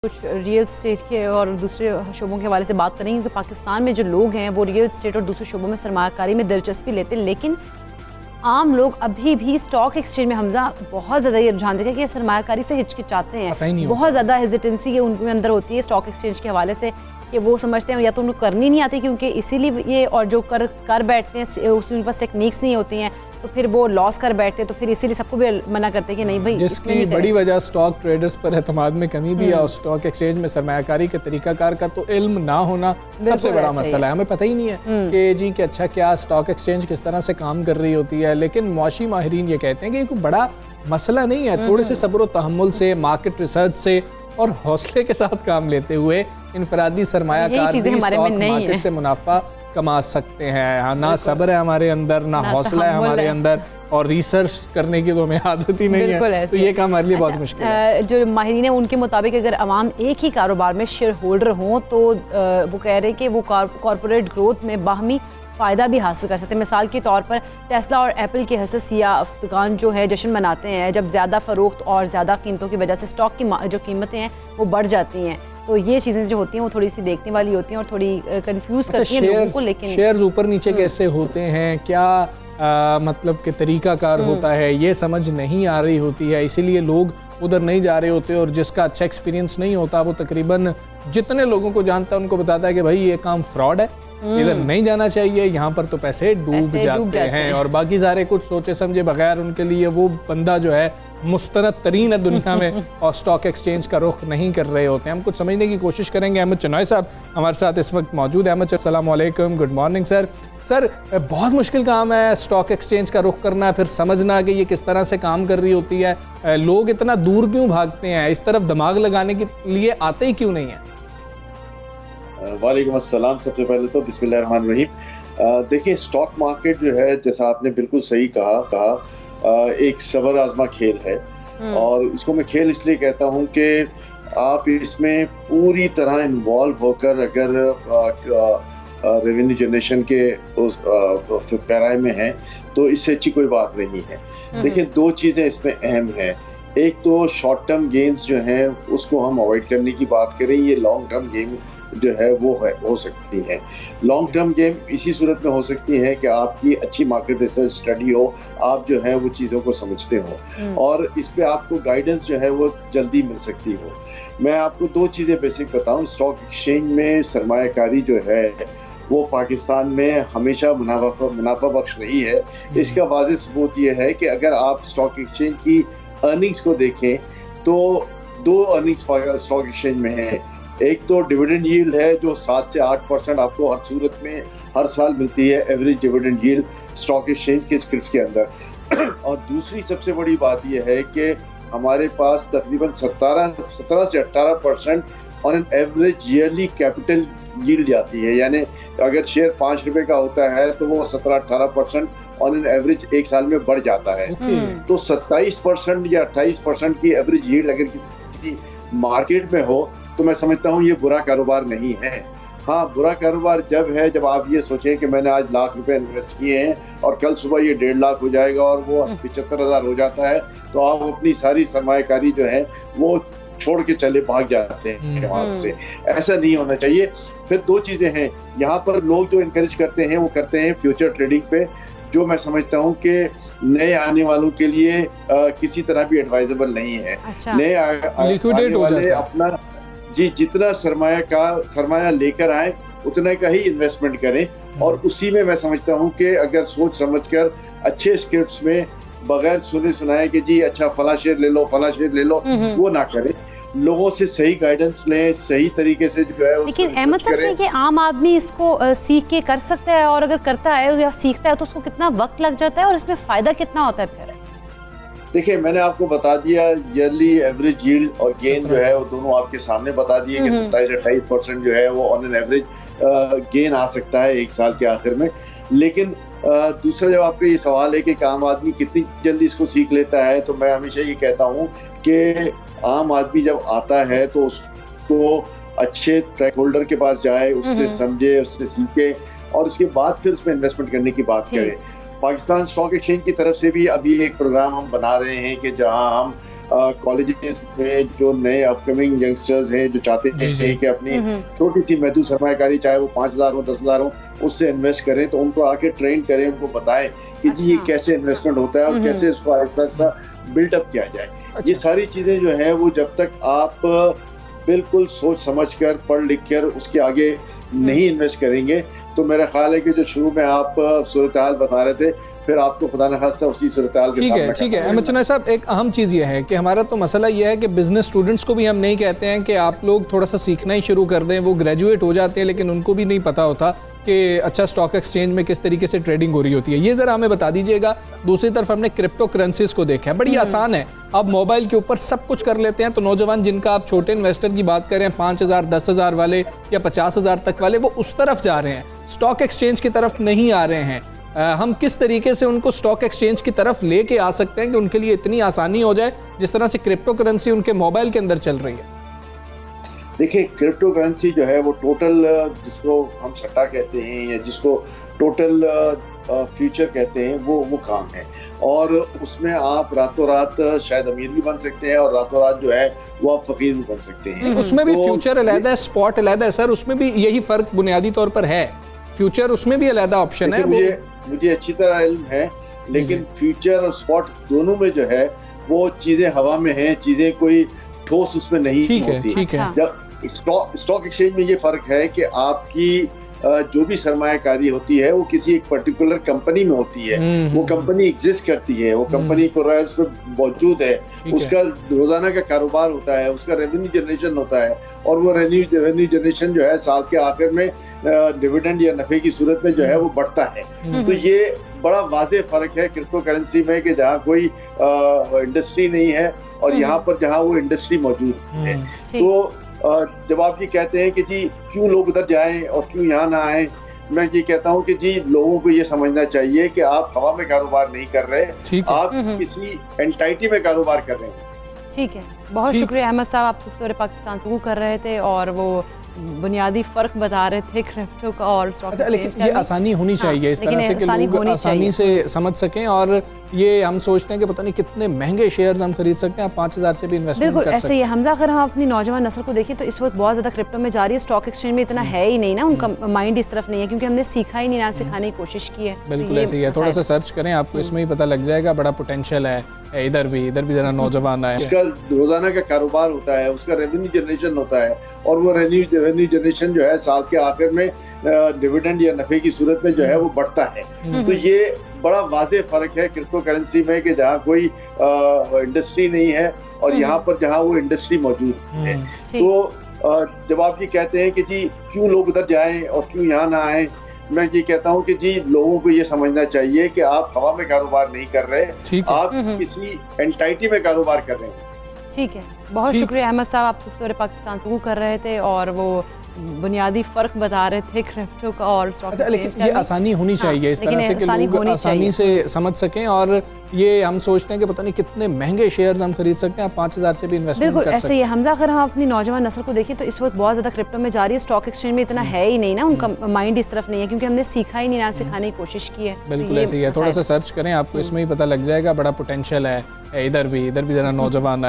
कुछ real estate के और दूसरे शोबों के हवाले से बात करेंगे, क्योंकि पाकिस्तान में जो लोग हैं वो रियल स्टेट और दूसरे शोबों में सरमायाकारी में दिलचस्पी लेते हैं, लेकिन आम लोग अभी भी स्टॉक एक्सचेंज में हमजा बहुत ज़्यादा ये रुझान देखे कि सरमायाकारी से हिचकिचाते हैं। बहुत ज़्यादा हेजिटेंसी उनके अंदर होती है स्टॉक एक्सचेंज के हवाले से कि वो समझते हैं या तो उनको करनी नहीं आती क्योंकि इसीलिए ये, और जो कर बैठते हैं उनके पास टेक्निक्स नहीं होती हैं तो फिर वो लॉस कर बैठते हैं, तो फिर इसीलिए सबको भी मना करते हैं कि नहीं भाई। जिसकी बड़ी वजह स्टॉक ट्रेडर्स पर एतमाद में कमी भी है और स्टॉक एक्सचेंज में सरमायाकारी के तरीकाकार का तो इल्म ना होना सबसे बड़ा मसला है। हमें पता ही नहीं है कि जी कि अच्छा क्या स्टॉक एक्सचेंज किस तरह से काम कर रही होती है, लेकिन मुआशी माहिरीन ये कहते हैं कि कोई बड़ा मसला नहीं है। थोड़े से सब्र व तहम्मुल से, मार्केट रिसर्च से और हौसले के साथ काम लेते हुए इनफरादी सरमायाकार भी स्टॉक मार्केट से मुनाफा कमा सकते हैं। ना सब्र है हमारे अंदर, ना हौसला है हमारे अंदर, और रिसर्च करने की तो हमें आदत ही नहीं है, तो ये काम हमारे लिए बहुत मुश्किल है। जो माहिरीन है उनके मुताबिक अगर अवाम एक ही कारोबार में शेयर होल्डर हों तो वो कह रहे हैं कि वो कॉरपोरेट ग्रोथ में बाहमी फ़ायदा भी हासिल कर सकते हैं। मिसाल के तौर पर टेस्ला और एप्पल के हंसे सिया अफ्गान जो है जश्न मनाते हैं जब ज़्यादा फ़रोख्त और ज़्यादा कीमतों की वजह से स्टॉक की जो कीमतें हैं वो बढ़ जाती हैं। तो ये चीज़ें जो होती हैं वो थोड़ी सी देखने वाली होती हैं और थोड़ी कंफ्यूज करती हैं लोगों को। लेकिन शेयर्स ऊपर नीचे कैसे होते हैं, क्या मतलब कि तरीकाकार होता है, ये समझ नहीं आ रही होती है, इसीलिए लोग उधर नहीं जा रहे होते। और जिसका अच्छा एक्सपीरियंस नहीं होता वो तकरीबन जितने लोगों को जानता है उनको बताता है कि भाई ये काम फ्रॉड है, इधर नहीं जाना चाहिए, यहाँ पर तो पैसे डूब जाते हैं। और बाकी सारे कुछ सोचे समझे बगैर उनके लिए वो बंदा जो है मुस्तनद तरीन है दुनिया में और स्टॉक एक्सचेंज का रुख नहीं कर रहे होते हैं। हम कुछ समझने की कोशिश करेंगे। अहमद चनॉय साहब हमारे साथ इस वक्त मौजूद है। अहमद, अस्सलाम वालेकुम, गुड मॉर्निंग सर। सर, बहुत मुश्किल काम है स्टॉक एक्सचेंज का रुख करना, फिर समझना कि ये किस तरह से काम कर रही होती है। लोग इतना दूर क्यों भागते हैं, इस तरफ दिमाग लगाने के लिए आते ही क्यों नहीं है? वालेकुम अस्सलाम। सबसे पहले तो बिस्मिल्लाहिर्रहमानिर्रहीम। देखिए, स्टॉक मार्केट जो है जैसा आपने बिल्कुल सही कहा एक सबर आजमा खेल है। और इसको मैं खेल इसलिए कहता हूँ कि आप इसमें पूरी तरह इन्वॉल्व होकर अगर रेवेन्यू जनरेशन के उस पैराए में हैं तो इससे अच्छी कोई बात नहीं है। देखिए, दो चीज़ें इसमें अहम हैं। एक तो शॉर्ट टर्म गेम्स जो हैं उसको हम अवॉइड करने की बात करें, ये लॉन्ग टर्म गेम जो है वो हो सकती है। लॉन्ग टर्म गेम इसी सूरत में हो सकती है कि आपकी अच्छी मार्केट रिसर्च स्टडी हो, आप जो है वो चीज़ों को समझते हो और इस पे आपको गाइडेंस जो है वो जल्दी मिल सकती हो। मैं आपको दो चीज़ें बेसिक बताऊं। स्टॉक एक्सचेंज में सरमायाकारी जो है वो पाकिस्तान में हमेशा मुनाफा बख्श रही है। इसका वाज़ेह सबूत ये है कि अगर आप स्टॉक एक्सचेंज की अर्निंग्स को देखें तो दो अर्निंग्स स्टॉक एक्सचेंज में है। एक तो डिविडेंड यील्ड है जो 7 से 8% आपको हर सूरत में हर साल मिलती है, average dividend yield stock exchange के स्क्रिप्ट्स के अंदर। और दूसरी सबसे बड़ी बात यह है कि हमारे पास तकरीबन 17 से 18% on an average yearly capital yield जाती है। यानी अगर शेयर 5 रुपए का होता है तो वो 17-18% ऑन एन एवरेज एक साल में बढ़ जाता है। तो 27% या 28% की एवरेज यील्ड अगर किसी मार्केट में हो तो मैं समझता हूँ ये बुरा कारोबार नहीं है। हाँ, बुरा कारोबार जब है जब आप ये सोचें कि मैंने आज लाख रुपए इन्वेस्ट किए हैं और कल सुबह ये 1.5 लाख हो जाएगा और वो 75,000 हो जाता है, तो आप अपनी सारी सरमायाकारी जो है वो छोड़ के चले भाग जाते हैं वहां से। ऐसा नहीं होना चाहिए। फिर दो चीजें हैं यहाँ पर, लोग जो इनकरेज करते हैं वो करते हैं फ्यूचर ट्रेडिंग पे, जो मैं समझता हूँ कि नए आने वालों के लिए किसी तरह भी एडवाइजेबल नहीं है। नए आने वाले अपना जितना सरमाया लेकर आए उतने का ही इन्वेस्टमेंट करें। और उसी में मैं समझता हूँ कि अगर सोच समझकर अच्छे स्क्रिप्ट्स में बगैर सुने सुनाए कि जी अच्छा फला शेयर ले लो, फला शेयर ले लो, वो ना करें। लोगों से सही गाइडेंस लें, सही तरीके से जो है। लेकिन अहमद साहब, कि आम आदमी इसको सीख के कर सकता है, और अगर करता है या सीखता है तो उसको कितना वक्त लग जाता है और इसमें फायदा कितना होता है फिर? देखिए, मैंने आपको बता दिया ईयरली एवरेज यील्ड और गेन जो है वो दोनों आपके सामने बता दिए कि 27-28% जो है वो ऑन एन एवरेज गेन आ सकता है एक साल के आखिर में। लेकिन दूसरा जब आपका ये सवाल है कि आम आदमी कितनी जल्दी इसको सीख लेता है, तो मैं हमेशा ये कहता हूँ कि आम आदमी जब आता है तो उसको अच्छे ट्रैक होल्डर के पास जाए, उससे समझे, उससे सीखे और उसके बाद फिर उसमें इन्वेस्टमेंट करने की बात करें। पाकिस्तान स्टॉक एक्सचेंज की तरफ से भी अभी एक प्रोग्राम हम बना रहे हैं कि जहां हम कॉलेजेस में जो नए अपकमिंग यंगस्टर्स हैं जो चाहते हैं कि अपनी छोटी सी महदूद सरमायाकारी, चाहे वो 5,000 हो 10,000 हो, उससे इन्वेस्ट करें, तो उनको आके ट्रेन करें, उनको बताएं कि जी ये कैसे इन्वेस्टमेंट होता है और कैसे इसको आहिस्ता आहिस्ता बिल्डअप किया जाए। ये सारी चीजें जो है वो जब तक आप बिल्कुल सोच समझकर पढ़ लिख कर उसके आगे नहीं इन्वेस्ट करेंगे, तो मेरा ख्याल है कि जो शुरू में आप सूरत हाल बता रहे थे, फिर आपको खुदा न खास्ता उसी सूरत हाल के सामने। ठीक है अहमद चुनैद साहब, एक अहम चीज़ ये है कि हमारा तो मसला ये है कि बिजनेस स्टूडेंट्स को भी हम नहीं कहते हैं कि आप लोग थोड़ा सा सीखना ही शुरू कर दें, वो ग्रेजुएट हो जाते हैं लेकिन उनको भी नहीं पता होता कि अच्छा स्टॉक एक्सचेंज में किस तरीके से ट्रेडिंग हो रही होती है। ये ज़रा हमें बता दीजिएगा। दूसरी तरफ हमने क्रिप्टो करेंसीज को देखा है, बड़ी आसान है, अब मोबाइल के ऊपर सब कुछ कर लेते हैं। तो नौजवान जिनका आप छोटे इन्वेस्टर की बात करें, 5,000 10,000 वाले या 50,000 तक वाले, वो उस तरफ जा रहे हैं, स्टॉक एक्सचेंज की तरफ नहीं आ रहे हैं। हम किस तरीके से उनको स्टॉक एक्सचेंज की तरफ लेके आ सकते हैं कि उनके लिए इतनी आसानी हो जाए जिस तरह से क्रिप्टो करेंसी उनके मोबाइल के अंदर चल रही है? देखिए, क्रिप्टो करेंसी जो है वो टोटल, जिसको हम सट्टा कहते हैं या जिसको टोटल फ्यूचर कहते हैं, वो काम है। और उसमें आप रातों रात शायद अमीर भी बन सकते हैं और रातों रात जो है वो आप फकीर भी बन सकते हैं। उसमें भी फ्यूचर अलग है, स्पॉट अलग है सर, उसमें भी यही फर्क बुनियादी तौर पर है। फ्यूचर उसमें भी अलग ऑप्शन है। मुझे अच्छी तरह इल्म है, लेकिन फ्यूचर और स्पॉट दोनों में जो है वो चीजें हवा में हैं, चीजें कोई ठोस उसमें नहीं होती। ठीक है। जब स्टॉक एक्सचेंज में ये फर्क है कि आपकी जो भी सरमायाकारी होती है वो किसी एक पर्टिकुलर कंपनी में होती है, वो कंपनी एग्जिस्ट करती है, वो कंपनी को उसमें मौजूद है, उसका रोजाना का कारोबार होता है, उसका रेवेन्यू जनरेशन होता है, और वो रेवेन्यू जनरेशन जो है साल के आखिर में डिविडेंड या नफे की सूरत में जो है वो बढ़ता है। तो ये बड़ा वाज़ेह फर्क है क्रिप्टो करेंसी में कि जहाँ कोई इंडस्ट्री नहीं है और यहाँ पर जहाँ वो इंडस्ट्री मौजूद है। तो जब आप ये कहते हैं कि जी क्यों लोग उधर जाएं और क्यों यहाँ ना आए, मैं ये कहता हूँ कि जी लोगों को ये समझना चाहिए कि आप हवा में कारोबार नहीं कर रहे, आप किसी एंटाइटी में कारोबार कर रहे हैं। ठीक है, बहुत शुक्रिया अहमद साहब, आप सूरत पाकिस्तान से कर रहे थे और वो बुनियादी फर्क बता रहे थे क्रिप्टो का और स्टॉक एक्सचेंज का। लेकिन ये आसानी होनी चाहिए, इस तरह से कि लोग आसानी से समझ सकें। और ये हम सोचते हैं कि पता नहीं कितने महंगे शेयर्स हम खरीद सकते हैं, आप 5,000 से भी इन्वेस्टमेंट कर सकते हैं। ऐसे ही हमजा, अगर हम अपनी नौजवान नस्ल को देखें तो इस वक्त बहुत ज़्यादा क्रिप्टो में जा रही है, स्टॉक एक्सचेंज में इतना है ही नहीं ना, उनका माइंड इस तरफ नहीं है क्योंकि हमने सीखा ही नहीं, ना सिखाने की कोशिश की है। बिल्कुल ऐसे ही है, थोड़ा सा सर्च करें, आपको इसमें ही पता लग जाएगा, बड़ा पोटेंशियल है। इधर भी जरा नौजवान आए, उसका रोजाना का कारोबार होता है, उसका रेवेन्यू जनरेशन होता है, और वो रेवेन्यू जनरेशन जो है साल के आखिर में डिविडेंड या नफे की सूरत में जो है वो बढ़ता है। तो ये बड़ा वाज़ेह फर्क है क्रिप्टो करेंसी में कि जहाँ कोई इंडस्ट्री नहीं है और यहाँ पर जहाँ वो इंडस्ट्री मौजूद है। तो जब आप ये कहते हैं कि जी क्यों लोग उधर जाएं और क्यों यहाँ ना आए, मैं ये कहता हूँ कि जी लोगों को ये समझना चाहिए कि आप हवा में कारोबार नहीं कर रहे, आप किसी एंटाइटी में कारोबार कर रहे हैं। ठीक है, बहुत शुक्रिया अहमद साहब, आप सूरत पाकिस्तान से कर रहे थे और वो बुनियादी फर्क बता रहे थे क्रिप्टो का और स्टॉक एक्सचेंज का। लेकिन ये आसानी होनी चाहिए, इस तरह से कि लोग आसानी से समझ सकें। और ये हम सोचते हैं कि पता नहीं कितने महंगे शेयर्स हम खरीद सकते हैं, आप 5,000 से भी इन्वेस्टमेंट कर सकते हैं। ऐसे ही हमजा, अगर हम अपनी नौजवान नस्ल को देखें तो इस वक्त बहुत ज़्यादा क्रिप्टो में जा रही है, स्टॉक एक्सचेंज में इतना है ही नहीं ना, उनका माइंड इस तरफ नहीं है क्योंकि हमने सीखा ही नहीं, ना सिखाने की कोशिश की है। बिल्कुल ऐसे ही है, थोड़ा सा सर्च करें, आपको इसमें ही पता लग जाएगा, बड़ा पोटेंशियल है। इधर भी जरा नौजवान आए।